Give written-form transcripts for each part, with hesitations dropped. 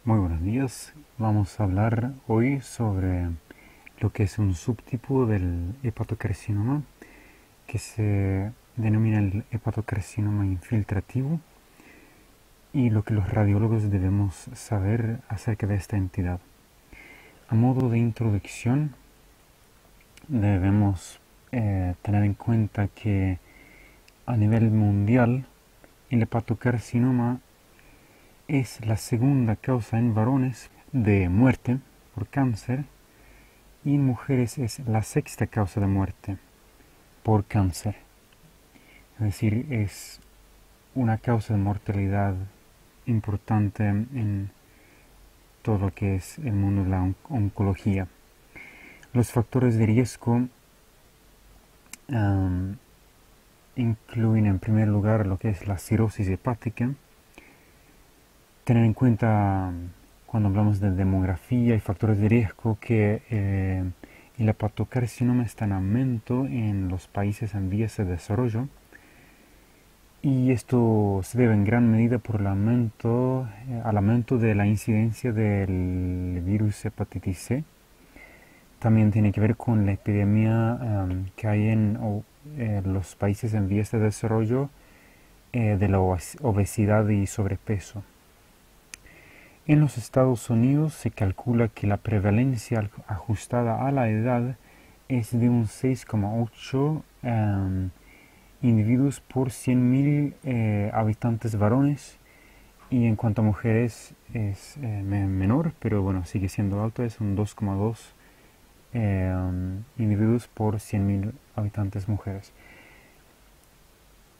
Muy buenos días. Vamos a hablar hoy sobre lo que es un subtipo del hepatocarcinoma que se denomina el hepatocarcinoma infiltrativo y lo que los radiólogos debemos saber acerca de esta entidad. A modo de introducción, debemos tener en cuenta que a nivel mundial el hepatocarcinoma es la segunda causa en varones de muerte por cáncer y en mujeres es la sexta causa de muerte por cáncer. Es decir, es una causa de mortalidad importante en todo lo que es el mundo de la oncología. Los factores de riesgo um, incluyen en primer lugar lo que es la cirrosis hepática. Tener en cuenta cuando hablamos de demografía y factores de riesgo que el hepatocarcinoma está en aumento en los países en vías de desarrollo y esto se debe en gran medida por el aumento, al aumento de la incidencia del virus hepatitis C. También tiene que ver con la epidemia que hay en los países en vías de desarrollo de la obesidad y sobrepeso. En los Estados Unidos se calcula que la prevalencia ajustada a la edad es de un 6,8 individuos por 100.000 habitantes varones, y en cuanto a mujeres es menor, pero bueno, sigue siendo alto, es un 2,2 individuos por 100.000 habitantes mujeres.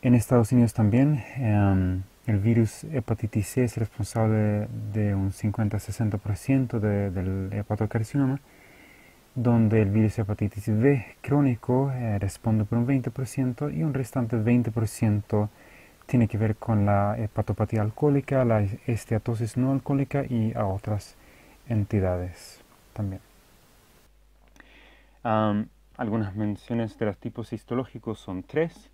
En Estados Unidos también el virus hepatitis C es responsable de un 50-60% del hepatocarcinoma, donde el virus hepatitis B crónico responde por un 20% y un restante 20% tiene que ver con la hepatopatía alcohólica, la esteatosis no alcohólica y a otras entidades también. Algunas menciones de los tipos histológicos son tres.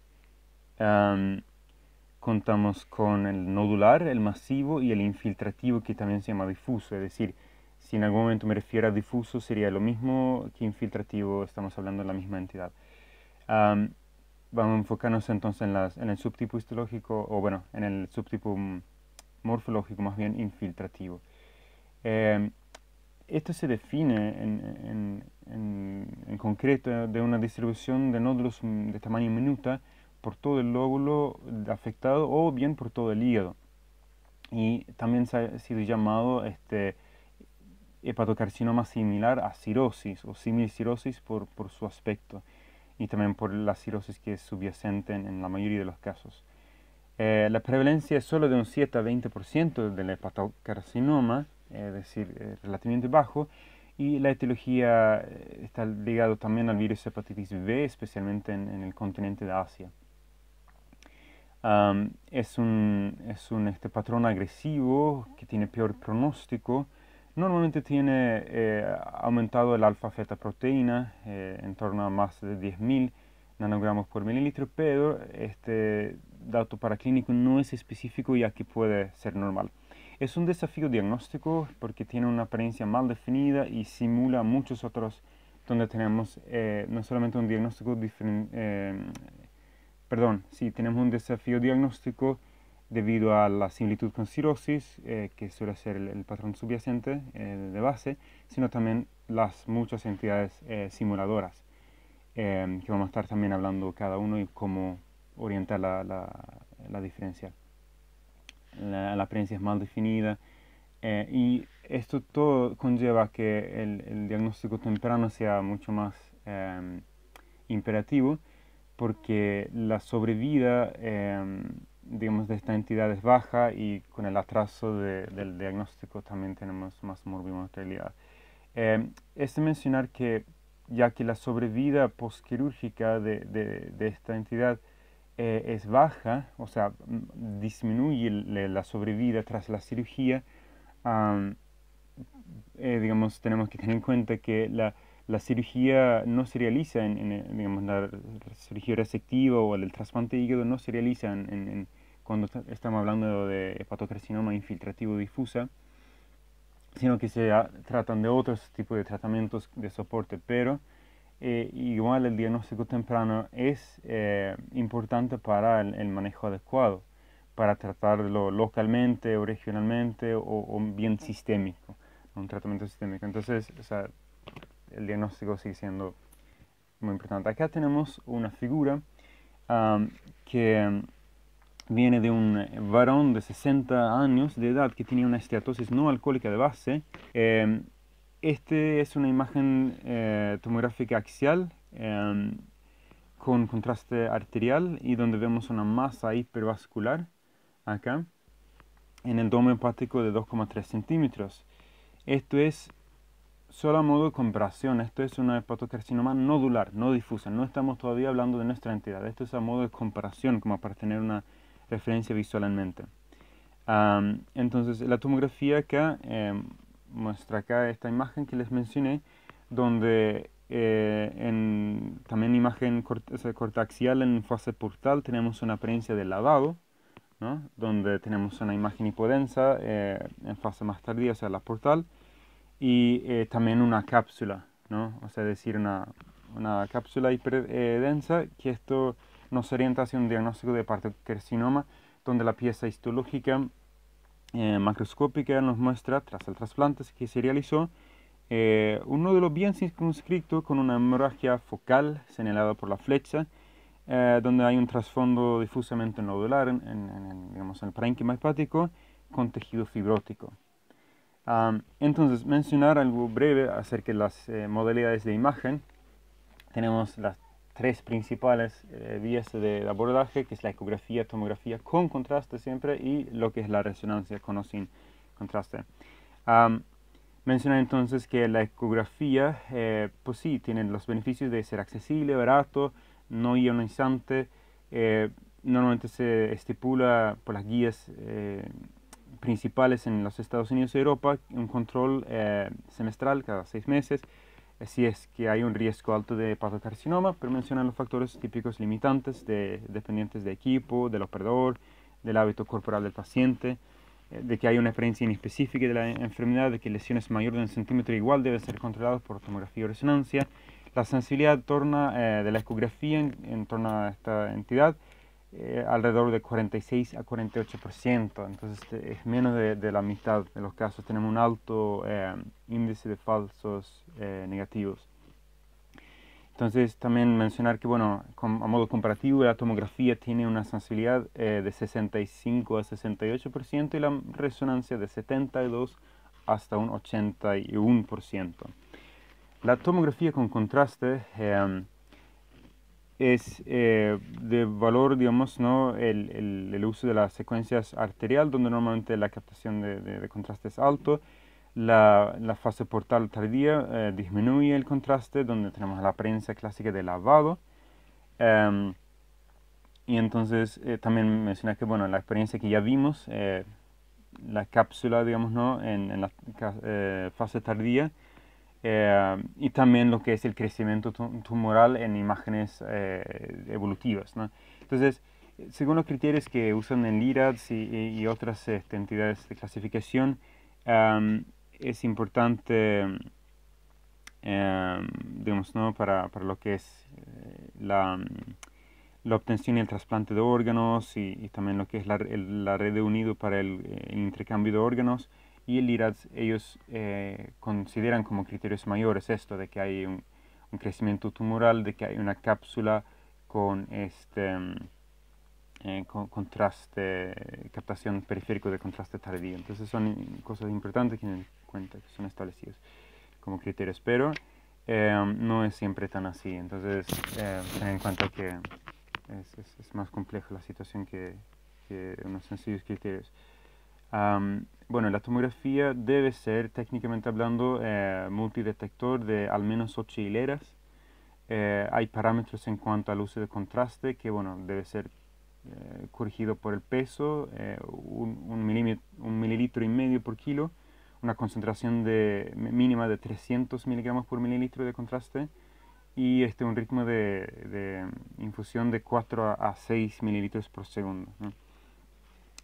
Contamos con el nodular, el masivo y el infiltrativo, que también se llama difuso. Es decir, si en algún momento me refiero a difuso, sería lo mismo que infiltrativo, estamos hablando de la misma entidad. Vamos a enfocarnos entonces en el subtipo histológico, o bueno, en el subtipo morfológico, más bien infiltrativo. Esto se define en concreto de una distribución de nódulos de tamaño minuta por todo el lóbulo afectado o bien por todo el hígado. Y también se ha sido llamado hepatocarcinoma similar a cirrosis o similcirrosis por su aspecto y también por la cirrosis que es subyacente en la mayoría de los casos. La prevalencia es solo de un 7 a 20% del hepatocarcinoma, es decir, relativamente bajo, y la etiología está ligado también al virus hepatitis B, especialmente en el continente de Asia. Es un patrón agresivo que tiene peor pronóstico. Normalmente tiene aumentado el alfa-fetoproteína en torno a más de 10.000 nanogramos por mililitro, pero este dato paraclínico no es específico, ya que puede ser normal. Es un desafío diagnóstico porque tiene una apariencia mal definida y simula muchos otros donde tenemos no solamente un diagnóstico tenemos un desafío diagnóstico debido a la similitud con cirrosis, que suele ser el patrón subyacente de base, sino también las muchas entidades simuladoras, que vamos a estar también hablando cada uno y cómo orientar la diferencia. La apariencia es mal definida, y esto todo conlleva que el diagnóstico temprano sea mucho más imperativo, porque la sobrevida digamos, de esta entidad es baja, y con el atraso del diagnóstico también tenemos más morbimortalidad. Es de mencionar que ya que la sobrevida postquirúrgica de esta entidad es baja, o sea, disminuye la sobrevida tras la cirugía, digamos, tenemos que tener en cuenta que la cirugía no se realiza digamos, la cirugía resectiva o el trasplante de hígado no se realiza cuando estamos hablando de hepatocarcinoma infiltrativo difusa, sino que tratan de otros tipos de tratamientos de soporte, pero igual el diagnóstico temprano es importante para el manejo adecuado, para tratarlo localmente o regionalmente o bien sistémico, un tratamiento sistémico. Entonces, o sea, el diagnóstico sigue siendo muy importante. Acá tenemos una figura que viene de un varón de 60 años de edad que tenía una esteatosis no alcohólica de base. Este es una imagen tomográfica axial con contraste arterial y donde vemos una masa hipervascular acá en el domo hepático de 2,3 centímetros. Esto es solo a modo de comparación, esto es una hepatocarcinoma nodular, no difusa. No estamos todavía hablando de nuestra entidad, esto es a modo de comparación, como para tener una referencia visual en mente. Entonces, la tomografía acá muestra acá esta imagen que les mencioné, donde también imagen cortaxial en fase portal tenemos una apariencia de lavado, ¿no? Donde tenemos una imagen hipodensa en fase más tardía, o sea, la portal, y también una cápsula, ¿no? O sea, decir, una cápsula hiperdensa, que esto nos orienta hacia un diagnóstico de hepatocarcinoma, donde la pieza histológica macroscópica nos muestra, tras el trasplante que se realizó, un nódulo bien circunscrito con una hemorragia focal señalada por la flecha, donde hay un trasfondo difusamente nodular digamos, en el parénquima hepático con tejido fibrótico. Entonces, mencionar algo breve acerca de las modalidades de imagen. Tenemos las tres principales vías de abordaje, que es la ecografía, tomografía con contraste siempre, y lo que es la resonancia con o sin contraste. Mencionar entonces que la ecografía, pues sí, tiene los beneficios de ser accesible, barato, no ionizante. Normalmente se estipula por las guías principales en los Estados Unidos y Europa un control semestral cada 6 meses, si es que hay un riesgo alto de hepatocarcinoma, pero mencionan los factores típicos limitantes dependientes de equipo, del operador, del hábito corporal del paciente, de que hay una experiencia inespecífica de la enfermedad, de que lesiones mayores de 1 centímetro igual deben ser controladas por tomografía o resonancia. La sensibilidad de la ecografía en torno a esta entidad alrededor de 46 a 48%, entonces es menos de la mitad de los casos. Tenemos un alto índice de falsos negativos. Entonces también mencionar que, bueno, a modo comparativo, la tomografía tiene una sensibilidad de 65 a 68% y la resonancia de 72 hasta un 81%. La tomografía con contraste es de valor, digamos, ¿no? el uso de las secuencias arterial, donde normalmente la captación de contraste es alto. La fase portal tardía disminuye el contraste, donde tenemos la apariencia clásica de lavado. Y entonces también mencionar que, bueno, la experiencia que ya vimos, la cápsula, digamos, ¿no? en la fase tardía, y también lo que es el crecimiento tumoral en imágenes evolutivas, ¿no? Entonces, según los criterios que usan en LIRADS y otras entidades de clasificación, es importante, digamos, ¿no? para lo que es la obtención y el trasplante de órganos y también lo que es la red de unido para el intercambio de órganos. Y el IRADS, ellos consideran como criterios mayores esto, de que hay un crecimiento tumoral, de que hay una cápsula con con contraste, captación periférico de contraste tardío. Entonces son cosas importantes que tener en cuenta, que son establecidos como criterios, pero no es siempre tan así. Entonces ten en cuenta que es más compleja la situación que unos sencillos criterios. Bueno, la tomografía debe ser, técnicamente hablando, multidetector de al menos 8 hileras. Hay parámetros en cuanto al uso de contraste que, bueno, debe ser corregido por el peso, un mililitro y medio por kilo, una concentración mínima de 300 miligramos por mililitro de contraste y un ritmo de infusión de 4 a 6 mililitros por segundo, ¿no?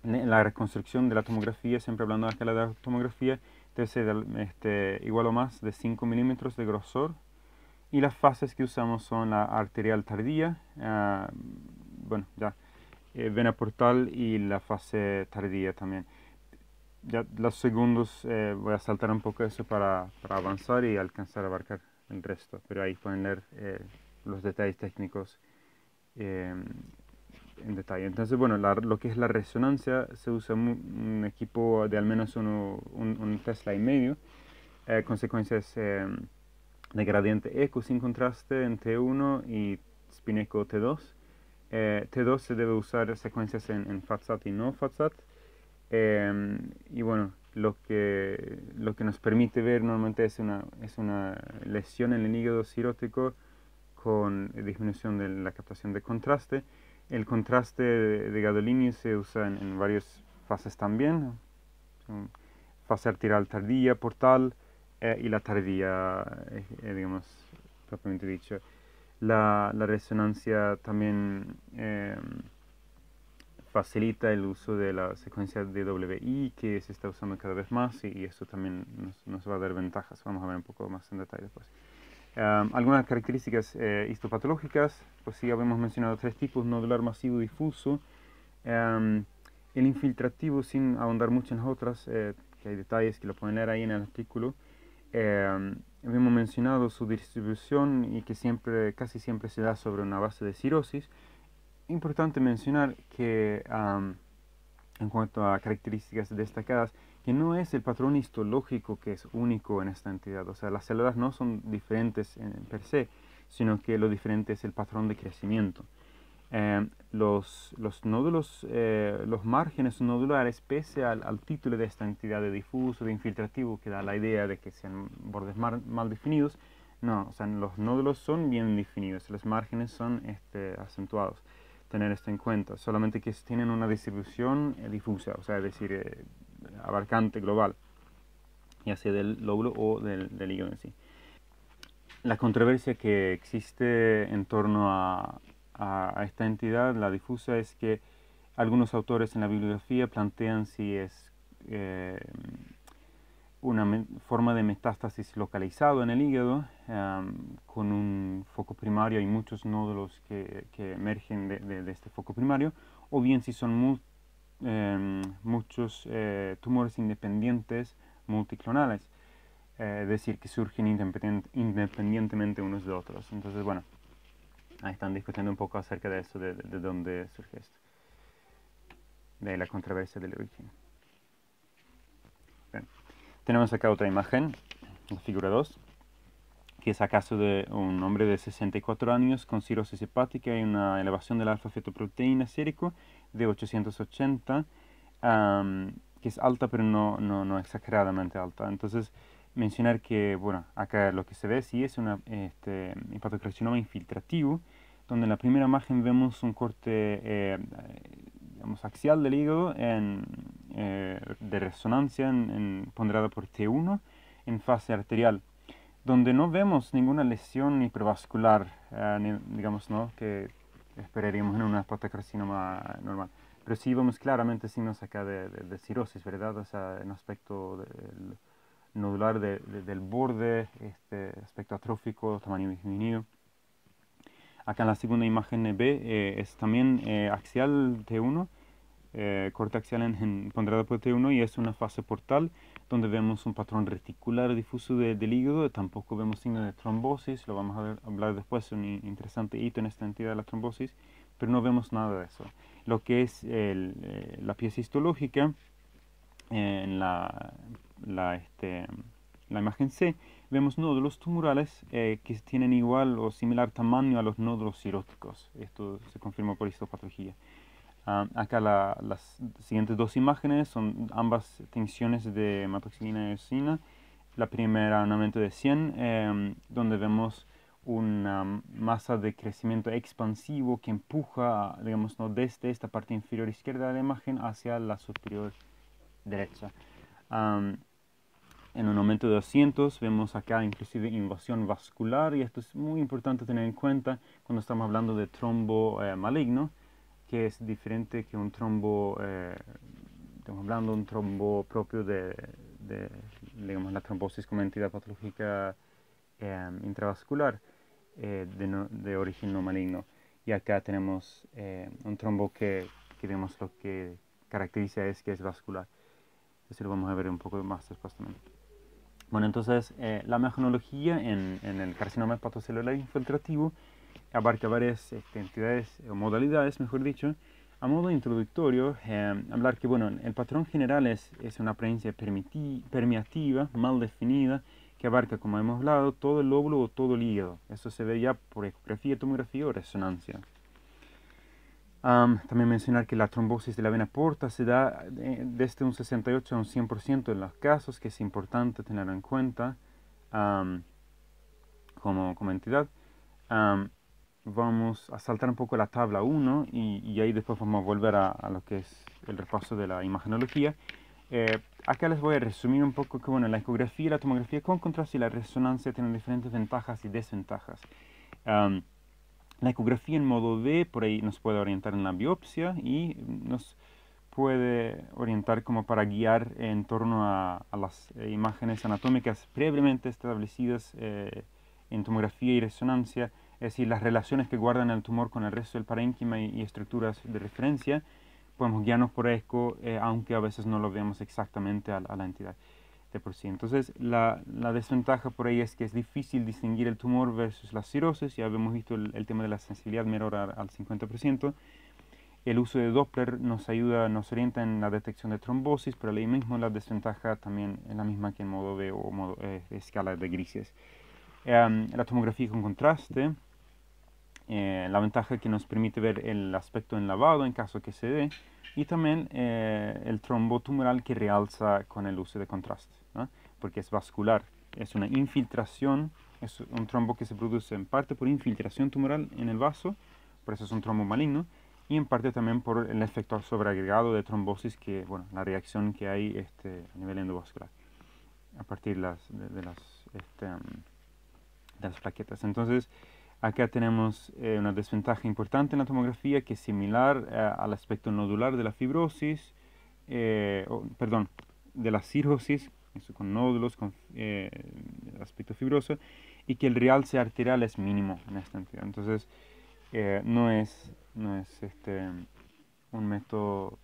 la reconstrucción de la tomografía, siempre hablando acá de la tomografía, debe ser igual o más de 5 milímetros de grosor. Y las fases que usamos son la arterial tardía, bueno, ya, vena portal y la fase tardía también. Ya los segundos voy a saltar un poco eso para avanzar y alcanzar a abarcar el resto, pero ahí pueden leer los detalles técnicos eh, en detalle. Entonces, bueno, lo que es la resonancia se usa un equipo de al menos un Tesla y medio, consecuencias de gradiente eco sin contraste en T1 y spin eco T2. T2 se debe usar secuencias en FATSAT y no FATSAT. Y bueno, lo que nos permite ver normalmente es una lesión en el hígado cirótico con disminución de la captación de contraste. El contraste de Gadolini se usa en varias fases también, fase arterial tardía, portal y la tardía, digamos, propiamente dicho. La resonancia también facilita el uso de la secuencia DWI que se está usando cada vez más y eso también nos va a dar ventajas. Vamos a ver un poco más en detalle después. Algunas características histopatológicas, pues sí, habíamos mencionado tres tipos: nodular, masivo, difuso. El infiltrativo, sin ahondar mucho en las otras, que hay detalles que lo pueden leer ahí en el artículo. Habíamos mencionado su distribución y que casi siempre se da sobre una base de cirrosis. Importante mencionar que en cuanto a características destacadas, que no es el patrón histológico que es único en esta entidad. O sea, las células no son diferentes per se, sino que lo diferente es el patrón de crecimiento. Los nódulos, los márgenes nodulares, pese al título de esta entidad de difuso, de infiltrativo, que da la idea de que sean bordes mal definidos, no, o sea, los nódulos son bien definidos, los márgenes son acentuados. Tener esto en cuenta, solamente que tienen una distribución difusa, o sea, es decir, abarcante, global, ya sea del lóbulo o del hígado en sí. La controversia que existe en torno a esta entidad, la difusa, es que algunos autores en la bibliografía plantean si es una forma de metástasis localizado en el hígado, con un foco primario y muchos nódulos que emergen de este foco primario, o bien si son muchos tumores independientes multiclonales, es decir, que surgen independientemente unos de otros. Entonces, bueno, ahí están discutiendo un poco acerca de eso, de dónde surge esto, de la controversia del origen. Bien. Tenemos acá otra imagen, la figura 2, que es acaso de un hombre de 64 años con cirrosis hepática y una elevación del alfa-fetoproteína sérico de 880, que es alta pero no exageradamente alta. Entonces, mencionar que, bueno, acá lo que se ve sí es un hepatocarcinoma infiltrativo, donde en la primera imagen vemos un corte digamos, axial del hígado de resonancia ponderada por T1 en fase arterial, donde no vemos ninguna lesión microvascular, digamos, ¿no?, que esperaríamos en una hepatocarcinoma normal. Pero sí vemos claramente signos acá de cirrosis, ¿verdad? O sea, en aspecto nodular del borde, aspecto atrófico, tamaño disminuido. Acá en la segunda imagen B es también axial T1, corte axial ponderado por T1, y es una fase portal donde vemos un patrón reticular difuso del hígado. Tampoco vemos signos de trombosis, lo vamos a hablar después, un interesante hito en esta entidad de la trombosis, pero no vemos nada de eso. Lo que es la pieza histológica, en la imagen C, vemos nódulos tumorales que tienen igual o similar tamaño a los nódulos ciróticos. Esto se confirma por histopatología. Acá las siguientes dos imágenes son ambas tensiones de hematoxilina y eosina. La primera, un aumento de 100, donde vemos una masa de crecimiento expansivo que empuja, digamos, ¿no?, desde esta parte inferior izquierda de la imagen hacia la superior derecha. En un aumento de 200 vemos acá inclusive invasión vascular, y esto es muy importante tener en cuenta cuando estamos hablando de trombo maligno, que es diferente que un trombo estamos hablando de un trombo propio de, digamos, la trombosis como entidad patológica intravascular de origen no maligno. Y acá tenemos un trombo que, digamos, lo que caracteriza es que es vascular. Eso lo vamos a ver un poco más después también. Bueno, entonces la mecanología en el carcinoma hepatocelular infiltrativo abarca varias entidades o modalidades, mejor dicho. A modo introductorio, hablar que bueno, el patrón general es una apariencia permeativa, mal definida, que abarca, como hemos hablado, todo el lóbulo o todo el hígado. Eso se ve ya por ecografía, tomografía o resonancia. También mencionar que la trombosis de la vena porta se da desde un 68 a un 100% en los casos, que es importante tener en cuenta como entidad. Vamos a saltar un poco la tabla 1 y ahí después vamos a volver a lo que es el repaso de la imagenología. Acá les voy a resumir un poco que bueno, la ecografía y la tomografía con contraste y la resonancia tienen diferentes ventajas y desventajas. La ecografía en modo B por ahí nos puede orientar en la biopsia y nos puede orientar como para guiar en torno a las imágenes anatómicas previamente establecidas en tomografía y resonancia, es decir, las relaciones que guardan el tumor con el resto del parénquima y estructuras de referencia. Podemos guiarnos por eco, aunque a veces no lo veamos exactamente a la entidad de por sí. Entonces, la desventaja por ahí es que es difícil distinguir el tumor versus la cirrosis. Ya habíamos visto el tema de la sensibilidad menor al 50%. El uso de Doppler nos ayuda, nos orienta en la detección de trombosis, pero ahí mismo la desventaja también es la misma que en modo B o modo, escala de grises. La tomografía con contraste, la ventaja que nos permite ver el aspecto en lavado en caso que se dé, y también el trombo tumoral que realza con el uso de contraste, ¿no? Porque es vascular, es una infiltración, es un trombo que se produce en parte por infiltración tumoral en el vaso, por eso es un trombo maligno, y en parte también por el efecto sobreagregado de trombosis, que, bueno, la reacción que hay a nivel endovascular a partir de las plaquetas. Entonces, acá tenemos una desventaja importante en la tomografía que es similar al aspecto nodular de la fibrosis, perdón, de la cirrosis, eso con nódulos, con aspecto fibroso, y que el realce arterial es mínimo en esta entidad. Entonces, no es un método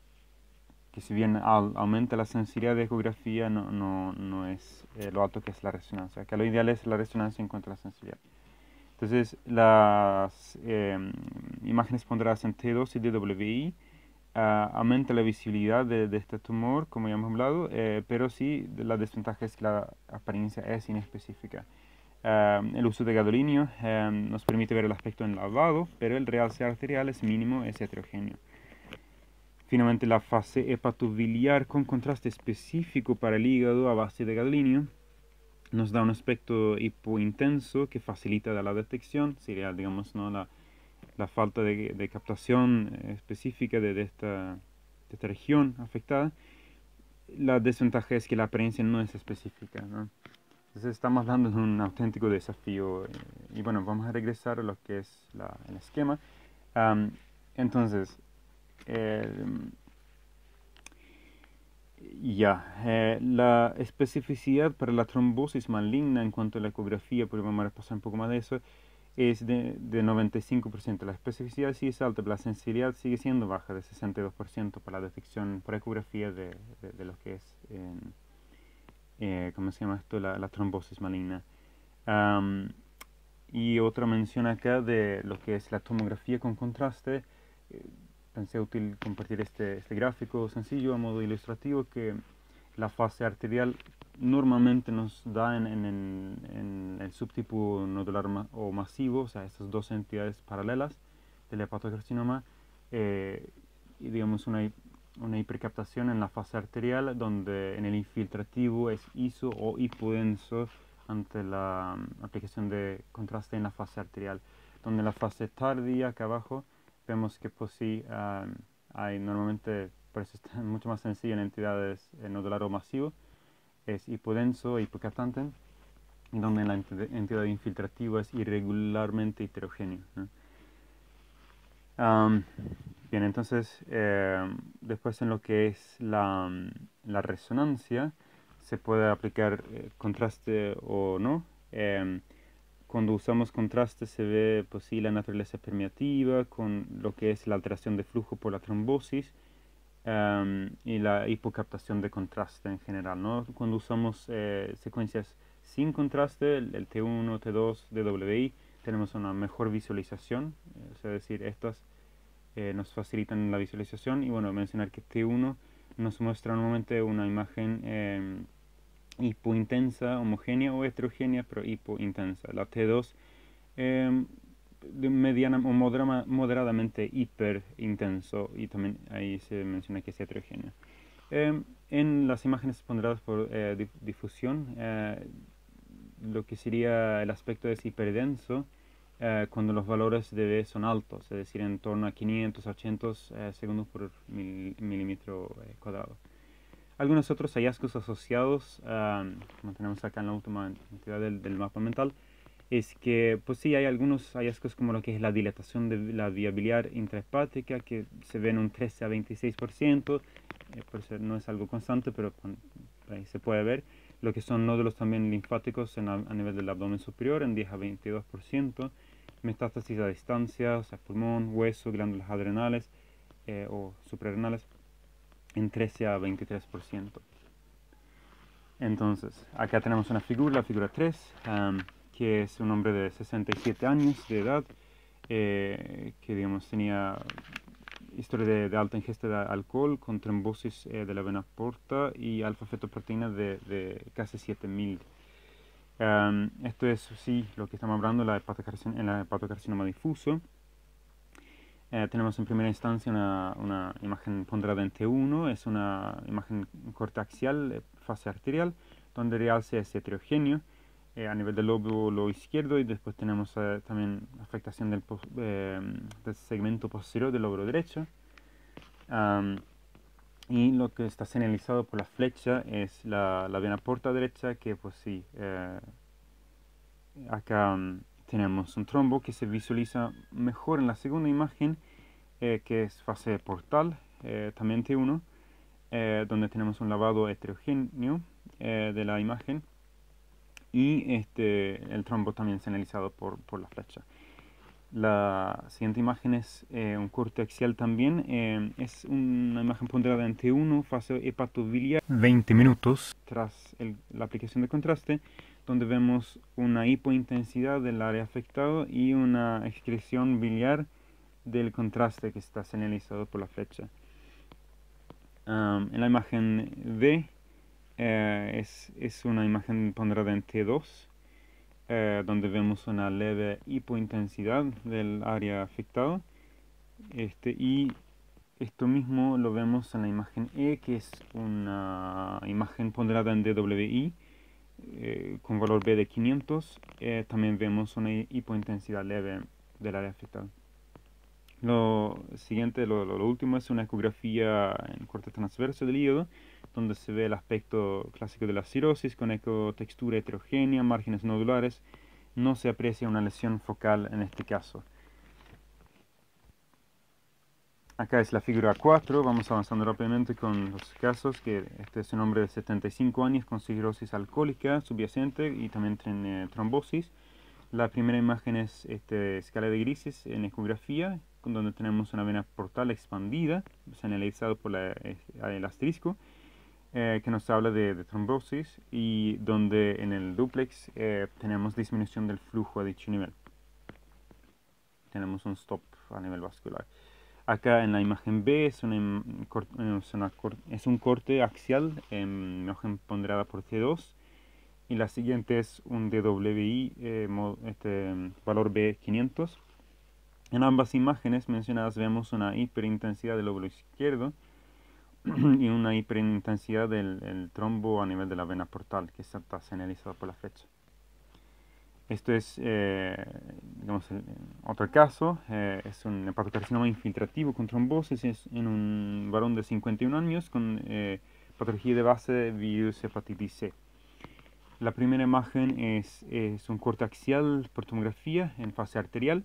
que, si bien aumenta la sensibilidad de ecografía, no es lo alto que es la resonancia. Acá lo ideal es la resonancia en cuanto a la sensibilidad. Entonces, las imágenes ponderadas en T2 y DWI aumenta la visibilidad de este tumor, como ya hemos hablado, pero sí la desventaja es que la apariencia es inespecífica. El uso de gadolinio nos permite ver el aspecto en lavado, pero el realce arterial es mínimo, es heterogéneo. Finalmente, la fase hepatobiliar con contraste específico para el hígado a base de gadolinio nos da un aspecto hipointenso que facilita la detección. Sería, digamos, ¿no?, la falta de captación específica de esta región afectada. La desventaja es que la apariencia no es específica, ¿no? Entonces estamos hablando de un auténtico desafío. Y bueno, vamos a regresar a lo que es el esquema. Entonces, la especificidad para la trombosis maligna en cuanto a la ecografía, porque vamos a repasar un poco más de eso, es de 95%. La especificidad sí es alta, pero la sensibilidad sigue siendo baja, de 62% para la detección por ecografía de lo que es, ¿cómo se llama esto? La trombosis maligna. Y otra mención acá de lo que es la tomografía con contraste. Pensé útil compartir este gráfico sencillo a modo ilustrativo, que la fase arterial normalmente nos da en el subtipo nodular o masivo, o sea, estas dos entidades paralelas del hepatocarcinoma, y digamos una hipercaptación en la fase arterial, donde en el infiltrativo es iso o hipodenso ante la aplicación de contraste en la fase arterial, donde la fase tardía acá abajo vemos que pues sí hay normalmente, por eso es mucho más sencillo en entidades nodular o masivo, es hipodenso e hipocaptante, donde la entidad infiltrativa es irregularmente heterogénea, ¿no? Bien, entonces después en lo que es la resonancia se puede aplicar contraste o no. Cuando usamos contraste se ve pues, sí, la naturaleza permeativa con lo que es la alteración de flujo por la trombosis y la hipocaptación de contraste en general, ¿no? Cuando usamos secuencias sin contraste, el T1, T2, DWI, tenemos una mejor visualización, es decir, estas nos facilitan la visualización y bueno, mencionar que T1 nos muestra normalmente una imagen hipointensa, homogénea o heterogénea, pero hipointensa. La T2 de mediana o moderadamente hiperintenso y también ahí se menciona que es heterogéneo. En las imágenes ponderadas por difusión, lo que sería el aspecto es hiperdenso cuando los valores de B son altos, es decir, en torno a 500 a 800 segundos por milímetro cuadrado. Algunos otros hallazgos asociados, como tenemos acá en la última entidad del mapa mental, es que pues sí hay algunos hallazgos como lo que es la dilatación de la vía biliar intrahepática que se ve en un 13 a 26%, por eso no es algo constante, pero ahí se puede ver. Lo que son nódulos también linfáticos a nivel del abdomen superior en 10 a 22%, metástasis a distancia, o sea, pulmón, hueso, glándulas adrenales o suprarrenales en 13 a 23%. Entonces, acá tenemos una figura, la figura 3, que es un hombre de 67 años de edad, que digamos tenía historia de alta ingesta de alcohol con trombosis de la vena porta y alfa-fetoproteína de casi 7000. Esto es, sí, lo que estamos hablando, en la hepatocarcinoma difuso. Tenemos en primera instancia una imagen ponderada en T1, es una imagen corte axial, fase arterial, donde el realce es heterogéneo a nivel del lóbulo izquierdo y después tenemos también afectación del segmento posterior del lóbulo derecho. Y lo que está señalizado por la flecha es la vena porta derecha, que pues sí, acá tenemos un trombo que se visualiza mejor en la segunda imagen, que es fase portal, también T1, donde tenemos un lavado heterogéneo de la imagen y el trombo también señalizado por la flecha. La siguiente imagen es un corte axial también, es una imagen ponderada en T1, fase hepatobiliar, 20 minutos tras la aplicación de contraste, donde vemos una hipointensidad del área afectado y una excreción biliar del contraste que está señalizado por la flecha. En la imagen D es una imagen ponderada en T2, donde vemos una leve hipointensidad del área afectada. Y esto mismo lo vemos en la imagen E, que es una imagen ponderada en DWI con valor B de 500. También vemos una hipointensidad leve del área afectada. Lo siguiente, lo último, es una ecografía en corte transverso del hígado, donde se ve el aspecto clásico de la cirosis con ecotextura heterogénea, márgenes nodulares. No se aprecia una lesión focal en este caso. Acá es la figura 4, vamos avanzando rápidamente con los casos, que este es un hombre de 75 años con cirrosis alcohólica subyacente y también tiene trombosis. La primera imagen es escala de grises en ecografía, donde tenemos una vena portal expandida, señalizado por el asterisco, que nos habla de trombosis y donde en el duplex tenemos disminución del flujo a dicho nivel. Tenemos un stop a nivel vascular. Acá en la imagen B es un corte axial, imagen ponderada por T2. Y la siguiente es un DWI, valor B500. En ambas imágenes mencionadas vemos una hiperintensidad del lóbulo izquierdo y una hiperintensidad del trombo a nivel de la vena portal, que está señalizado por la flecha. Esto es, digamos, otro caso, es un hepatocarcinoma infiltrativo con trombosis en un varón de 51 años con patología de base de virus hepatitis C. La primera imagen es un corte axial por tomografía en fase arterial,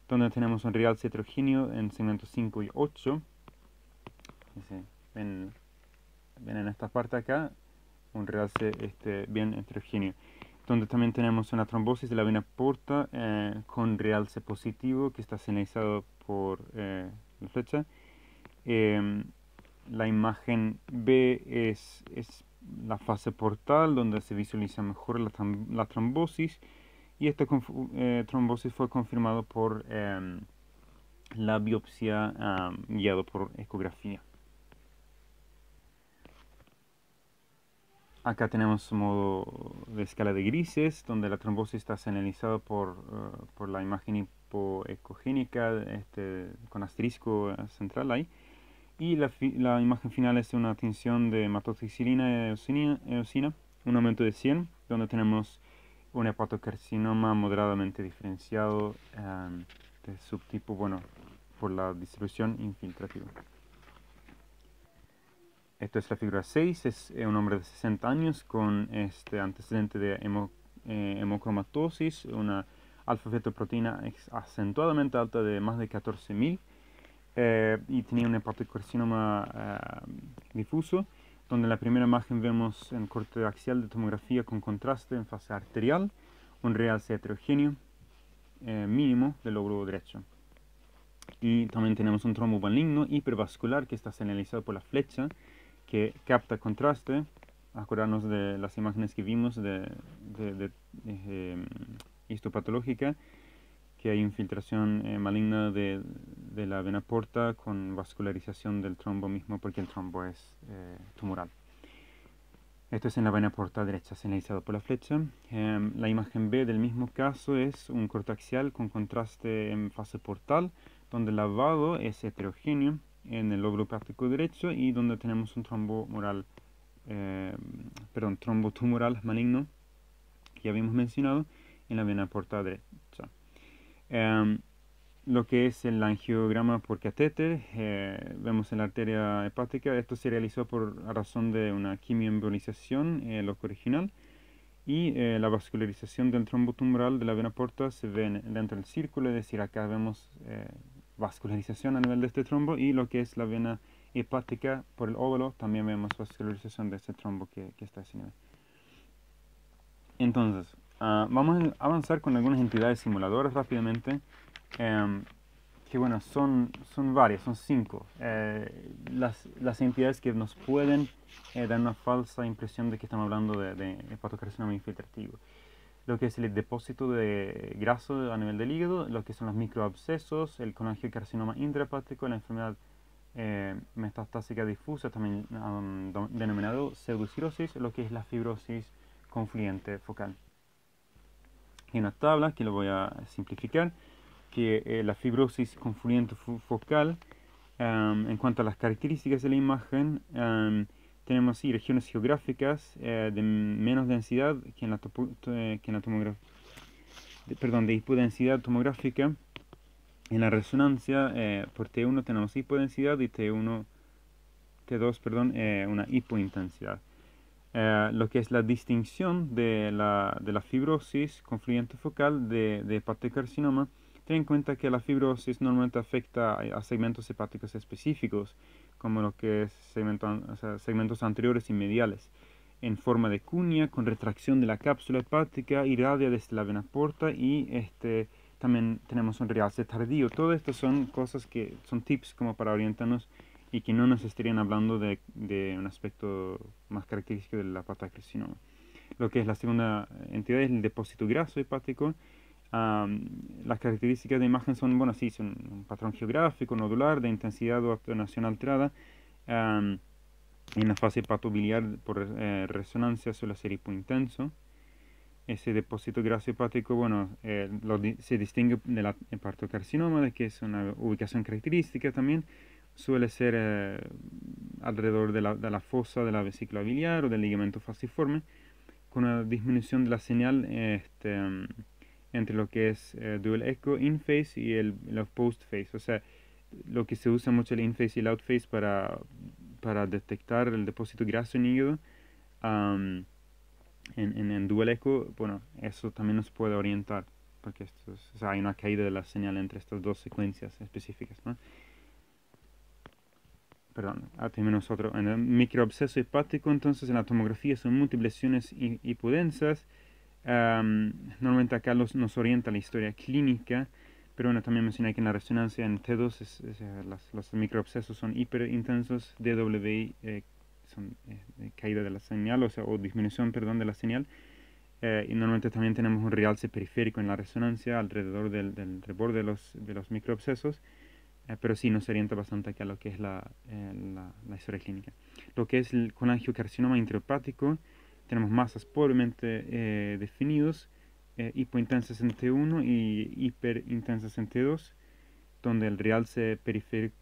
donde tenemos un realce heterogéneo en segmentos 5 y 8. Ven en esta parte acá, un realce bien heterogéneo, donde también tenemos una trombosis de la vena porta con realce positivo que está señalizado por la flecha. La imagen B es la fase portal, donde se visualiza mejor la trombosis, y esta trombosis fue confirmado por la biopsia guiado por ecografía. Acá tenemos modo de escala de grises, donde la trombosis está señalizada por la imagen hipoecogénica con asterisco central ahí. Y la imagen final es una tinción de hematoxicilina eosina, un aumento de 100, donde tenemos un hepatocarcinoma moderadamente diferenciado de subtipo, bueno, por la distribución infiltrativa. Esto es la figura 6, es un hombre de 60 años con antecedente de hemocromatosis, una alfa-fetoproteína acentuadamente alta de más de 14.000, y tenía un hepatocarcinoma difuso, donde en la primera imagen vemos en corte axial de tomografía con contraste en fase arterial, un realce heterogéneo mínimo del lóbulo derecho. Y también tenemos un trombo maligno hipervascular que está señalizado por la flecha, que capta contraste. Acordarnos de las imágenes que vimos de histopatológica, que hay infiltración maligna de la vena porta con vascularización del trombo mismo, porque el trombo es tumoral. Esto es en la vena porta derecha señalizado por la flecha. La imagen B del mismo caso es un corte axial con contraste en fase portal, donde el lavado es heterogéneo en el lóbulo hepático derecho y donde tenemos un trombo tumoral maligno que habíamos mencionado en la vena porta derecha. Lo que es el angiograma por catéter, vemos en la arteria hepática. Esto se realizó por razón de una quimioembolización loco original, y la vascularización del trombo tumoral de la vena porta se ve dentro del círculo, es decir, acá vemos vascularización a nivel de este trombo, y lo que es la vena hepática por el óvalo también vemos vascularización de este trombo que está a ese nivel. Entonces, vamos a avanzar con algunas entidades simuladoras rápidamente, que bueno, son varias, son 5 las entidades que nos pueden dar una falsa impresión de que estamos hablando de hepatocarcinoma infiltrativo. Lo que es el depósito de graso a nivel del hígado, lo que son los microabscesos, el colangiocarcinoma intrahepático, la enfermedad metastásica difusa, también denominado pseudocirosis, lo que es la fibrosis confluyente focal. Hay una tabla que lo voy a simplificar, que la fibrosis confluyente focal, en cuanto a las características de la imagen, tenemos regiones geográficas de menos densidad que en la tomografía, de hipodensidad tomográfica. En la resonancia por T1 tenemos hipodensidad y T2, una hipointensidad. Lo que es la distinción de la fibrosis confluyente focal de hepatocarcinoma, ten en cuenta que la fibrosis normalmente afecta a segmentos hepáticos específicos, como lo que es segmentos anteriores y mediales, en forma de cuña, con retracción de la cápsula hepática, irradia desde la vena porta, y también tenemos un realce tardío. Todo esto son cosas que son tips como para orientarnos y que no nos estarían hablando de un aspecto más característico de la hepatocarcinoma. Lo que es la segunda entidad es el depósito graso hepático. Las características de imagen son, bueno, sí, son un patrón geográfico, nodular, de intensidad o actuación alterada. En la fase hepatobiliar por resonancia suele ser hipointenso. Ese depósito graso hepático, bueno, se distingue de la hepatocarcinoma, de que es una ubicación característica también. Suele ser alrededor de la fosa de la vesícula biliar o del ligamento falciforme, con una disminución de la señal entre lo que es dual echo in-phase y el post-phase. O sea, lo que se usa mucho el in-phase y el out-phase para detectar el depósito graso en hígado. En dual echo, bueno, eso también nos puede orientar porque o sea, hay una caída de la señal entre estas dos secuencias específicas, ¿no? Perdón, tenemos otro. En el microabsceso hepático, entonces en la tomografía son múltiples lesiones hipodensas. Normalmente acá nos orienta la historia clínica, pero bueno, también mencioné que en la resonancia en T2 los microabscesos son hiperintensos, DWI son caída de la señal, o disminución, perdón, de la señal. Y normalmente también tenemos un realce periférico en la resonancia alrededor del reborde de los microabscesos. Pero sí nos orienta bastante acá a lo que es la historia clínica. Lo que es el colangiocarcinoma intrahepatático, tenemos masas pobremente definidos, hipointensas en T1 y hiperintensas en T2, donde el realce periférico,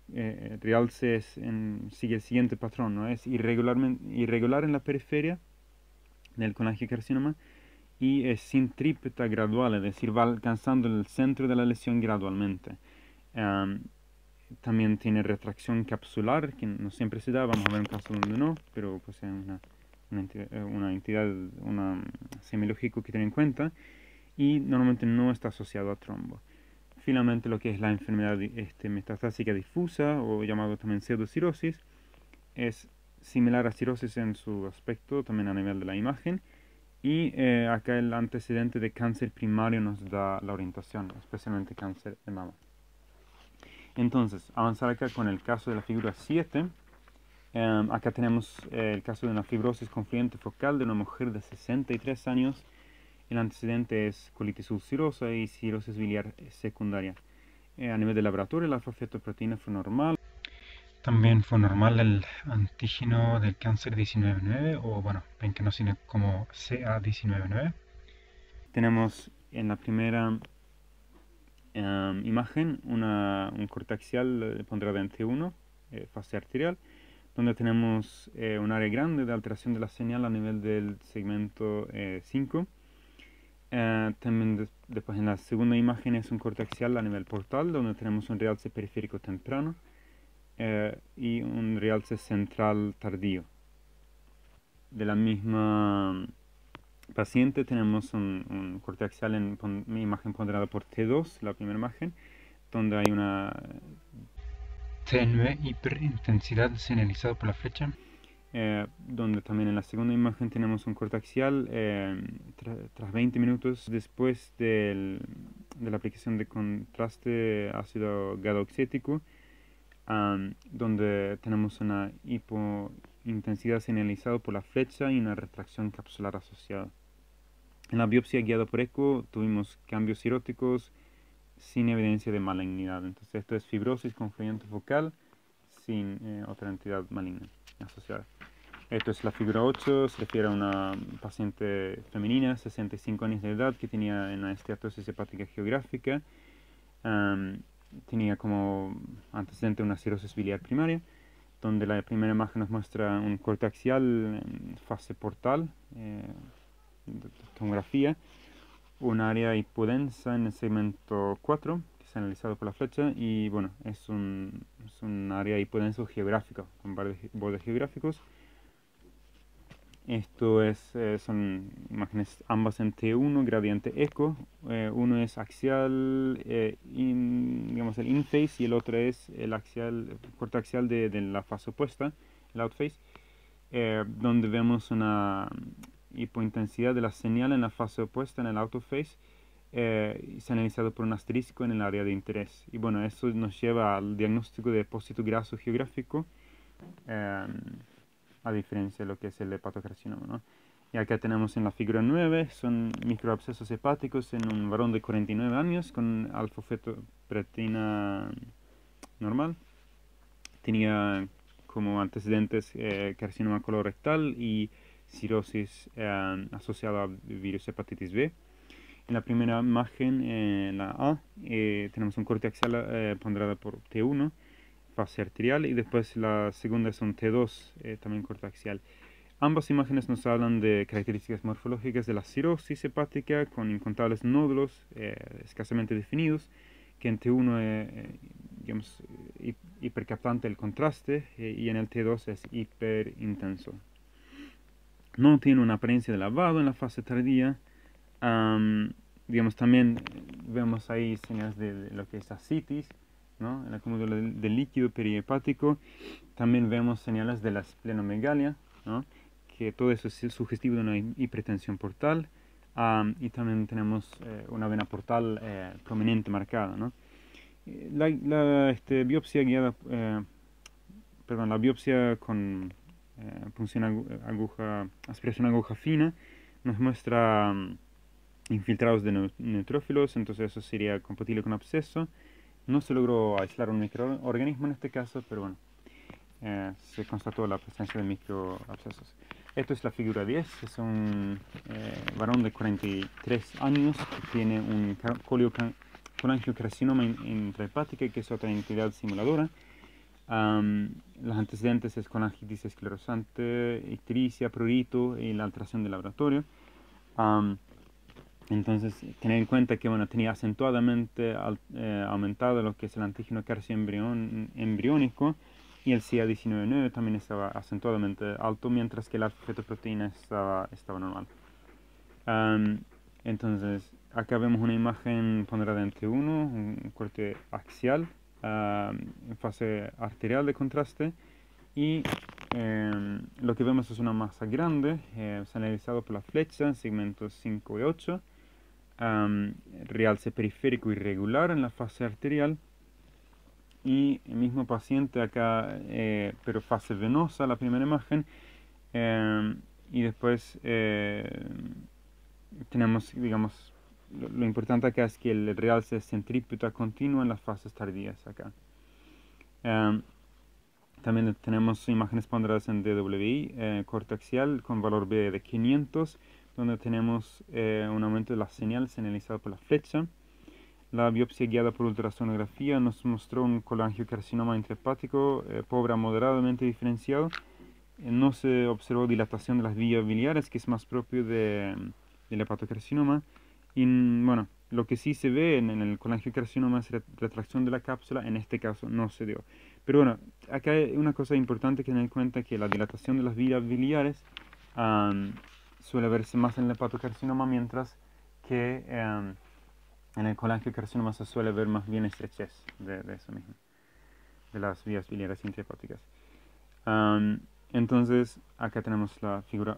sigue el siguiente patrón, ¿no? Es irregular en la periferia del colangiocarcinoma y es sin trípeta gradual, es decir, va alcanzando el centro de la lesión gradualmente. También tiene retracción capsular, que no siempre se da, vamos a ver un caso donde no, pero pues es una entidad, semiológico que tener en cuenta, y normalmente no está asociado a trombo. Finalmente, lo que es la enfermedad metastásica difusa, o llamado también pseudocirosis, es similar a cirrosis en su aspecto, también a nivel de la imagen, y acá el antecedente de cáncer primario nos da la orientación, especialmente cáncer de mama. Entonces, avanzar acá con el caso de la figura 7. Acá tenemos el caso de una fibrosis confluente focal de una mujer de 63 años. El antecedente es colitis ulcerosa y cirrosis biliar secundaria. A nivel de laboratorio, la alfa-fetoproteína fue normal. También fue normal el antígeno del cáncer 19.9, o bueno, ven que no tiene como CA19.9. Tenemos en la primera imagen un corte axial ponderado en T1, fase arterial, donde tenemos un área grande de alteración de la señal a nivel del segmento 5. También después en la segunda imagen es un corte axial a nivel portal, donde tenemos un realce periférico temprano y un realce central tardío. De la misma paciente tenemos un corte axial en imagen ponderada por T2, la primera imagen, donde hay una tenue hiperintensidad señalizada por la flecha. Donde también en la segunda imagen tenemos un corte axial tras 20 minutos después de la aplicación de contraste ácido gadoxético, donde tenemos una hipointensidad señalizada por la flecha y una retracción capsular asociada. En la biopsia guiada por eco tuvimos cambios ciróticos sin evidencia de malignidad. Entonces esto es fibrosis confluyente focal sin otra entidad maligna asociada. Esto es la figura 8, se refiere a una paciente femenina, 65 años de edad, que tenía una esteatosis hepática geográfica. Tenía como antecedente una cirrosis biliar primaria, donde la primera imagen nos muestra un corte axial en fase portal, de tomografía, un área hipodensa en el segmento 4, que se ha analizado por la flecha, y bueno, es un área hipodenso geográfico, con bordes geográficos. Esto son imágenes ambas en T1, gradiente eco. Uno es axial, digamos el in-phase, y el otro es el corte axial de la fase opuesta, el out-phase, donde vemos una hipointensidad de la señal en la fase opuesta, en el out-phase, se ha analizado por un asterisco en el área de interés. Y bueno, eso nos lleva al diagnóstico de depósito graso geográfico, a diferencia de lo que es el hepatocarcinoma, ¿no? Y acá tenemos en la figura 9, son microabscesos hepáticos en un varón de 49 años con alfa-fetoproteína normal. Tenía como antecedentes carcinoma colorectal y cirrosis asociada a virus hepatitis B. En la primera imagen, en la A, tenemos un corte axial ponderada por T1, fase arterial, y después la segunda es un T2, también corte axial. Ambas imágenes nos hablan de características morfológicas de la cirrosis hepática con incontables nódulos escasamente definidos, que en T1 digamos, hipercaptante el contraste, y en el T2 es hiperintenso. No tiene una apariencia de lavado en la fase tardía. digamos, también vemos ahí señales de lo que es ascitis, ¿no? El acúmulo de líquido perihepático. También vemos señales de la esplenomegalia, ¿no? Que todo eso es sugestivo de una hipertensión portal. Y también tenemos una vena portal prominente marcada, ¿no? Biopsia guiada, perdón, la biopsia con punción aguja, aspiración aguja fina nos muestra infiltrados de neutrófilos, entonces eso sería compatible con absceso. No se logró aislar un microorganismo en este caso, pero bueno, se constató la presencia de microabscesos. Esto es la figura 10, es un varón de 43 años que tiene un colangiocarcinoma intrahepática, que es otra entidad simuladora. Los antecedentes es colangitis esclerosante, ictericia, prurito y la alteración del laboratorio. Entonces, tener en cuenta que bueno, tenía acentuadamente aumentado lo que es el antígeno carcioembriónico y el CA19-9 también estaba acentuadamente alto, mientras que la fetoproteína estaba normal. Entonces, acá vemos una imagen ponderada entre un corte axial, en fase arterial de contraste, y lo que vemos es una masa grande, señalizado por la flecha en segmentos 5 y 8, realce periférico irregular en la fase arterial, y el mismo paciente acá, pero fase venosa, la primera imagen, y después tenemos, digamos, lo importante acá es que el realce es centrípeta continua en las fases tardías acá. También tenemos imágenes ponderadas en DWI, corte axial con valor B de 500, donde tenemos un aumento de la señal señalizado por la flecha. La biopsia guiada por ultrasonografía nos mostró un colangiocarcinoma intrahepático pobre a moderadamente diferenciado. No se observó dilatación de las vías biliares, que es más propio del hepatocarcinoma. Y bueno, lo que sí se ve en el colangiocarcinoma es retracción de la cápsula, en este caso no se dio. Pero bueno, acá hay una cosa importante que tener en cuenta, que la dilatación de las vías biliares suele verse más en el hepatocarcinoma, mientras que en el colangiocarcinoma se suele ver más bien estrechez de eso mismo, de las vías biliares intrahepáticas. Entonces, acá tenemos la figura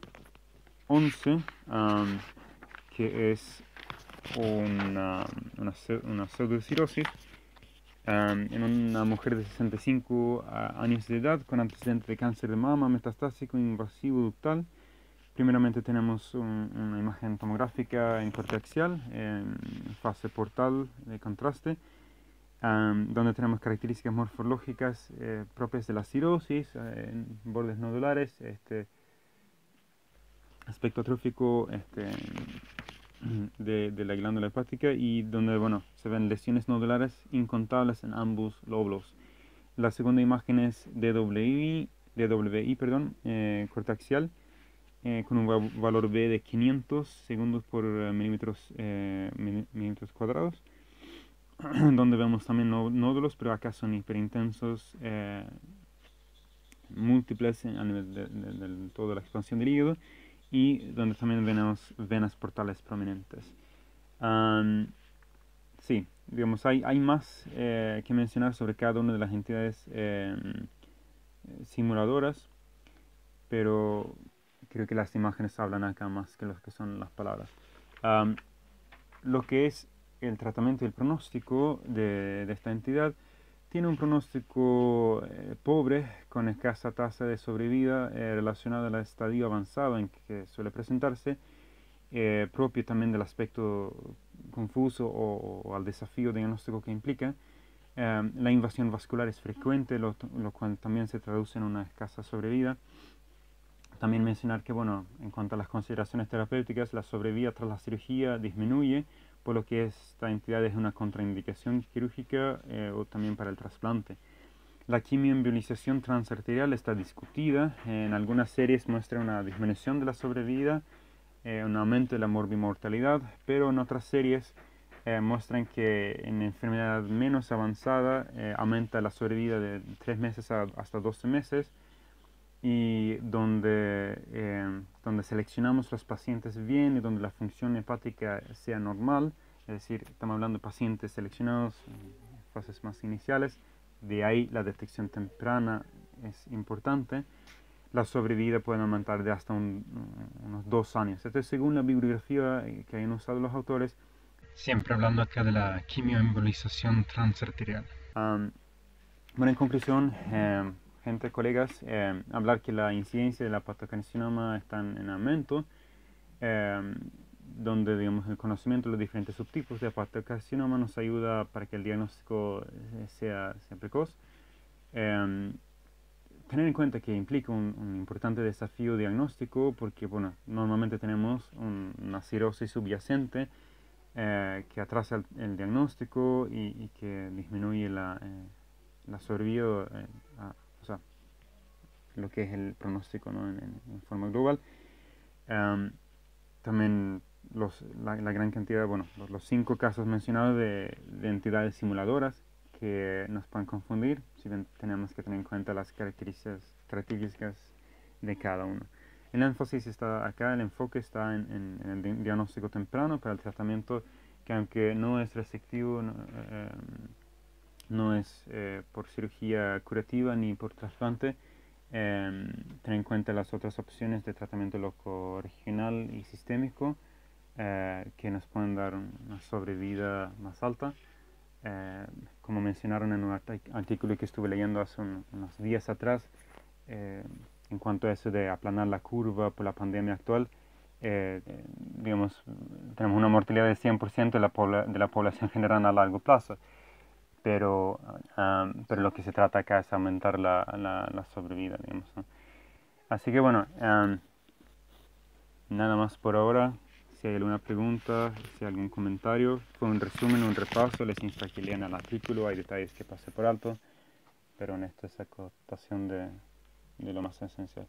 11, que es una pseudocirosis en una mujer de 65 años de edad con antecedente de cáncer de mama metastásico invasivo ductal. Primeramente tenemos una imagen tomográfica en corte axial, en fase portal de contraste, donde tenemos características morfológicas propias de la cirosis, bordes nodulares, aspecto atrófico de la glándula hepática, y donde bueno, se ven lesiones nodulares incontables en ambos lóbulos. La segunda imagen es DWI, perdón, corte axial, con un valor B de 500 segundos por milímetros cuadrados, donde vemos también nódulos, pero acá son hiperintensos, múltiples a nivel de toda la expansión del hígado, y donde también vemos venas portales prominentes. Sí, digamos, hay más que mencionar sobre cada una de las entidades simuladoras, pero creo que las imágenes hablan acá más que lo que son las palabras. Lo que es el tratamiento y el pronóstico de esta entidad, tiene un pronóstico pobre, con escasa tasa de sobrevida relacionada al estadio avanzado en que suele presentarse, propio también del aspecto confuso o al desafío diagnóstico que implica. La invasión vascular es frecuente, lo cual también se traduce en una escasa sobrevida. También mencionar que, bueno, en cuanto a las consideraciones terapéuticas, la sobrevida tras la cirugía disminuye, por lo que esta entidad es una contraindicación quirúrgica o también para el trasplante. La quimioembolización transarterial está discutida. En algunas series muestra una disminución de la sobrevida, un aumento de la morbimortalidad, pero en otras series muestran que en enfermedad menos avanzada aumenta la sobrevida de 3 meses hasta 12 meses. y donde seleccionamos los pacientes bien y donde la función hepática sea normal, es decir, estamos hablando de pacientes seleccionados en fases más iniciales, de ahí la detección temprana es importante. La sobrevida puede aumentar de hasta unos 2 años. Esto es según la bibliografía que hayan usado los autores. Siempre hablando acá de la quimioembolización transarterial. Bueno, en conclusión, gente, colegas, hablar que la incidencia de la hepatocarcinoma está en aumento, donde digamos, el conocimiento de los diferentes subtipos de hepatocarcinoma nos ayuda para que el diagnóstico sea precoz. Tener en cuenta que implica un importante desafío diagnóstico porque bueno, normalmente tenemos una cirrosis subyacente que atrasa el diagnóstico y que disminuye la sobrevida, o sea, lo que es el pronóstico, ¿no? en forma global. También la gran cantidad, bueno, los 5 casos mencionados de entidades simuladoras que nos pueden confundir, si bien tenemos que tener en cuenta las características de cada uno. El énfasis está acá, el enfoque está en el diagnóstico temprano para el tratamiento que aunque no es restrictivo, no es por cirugía curativa ni por trasplante, tener en cuenta las otras opciones de tratamiento loco regional y sistémico que nos pueden dar una sobrevida más alta. Como mencionaron en un artículo que estuve leyendo hace unos días atrás, en cuanto a eso de aplanar la curva por la pandemia actual, digamos, tenemos una mortalidad del 100% de la población general a largo plazo, pero lo que se trata acá es aumentar la sobrevida, digamos, ¿no? Así que bueno, nada más por ahora. Si hay alguna pregunta, si hay algún comentario, fue un resumen, un repaso, les insto a que lean el artículo, hay detalles que pasé por alto, pero en esta es acotación de lo más esencial.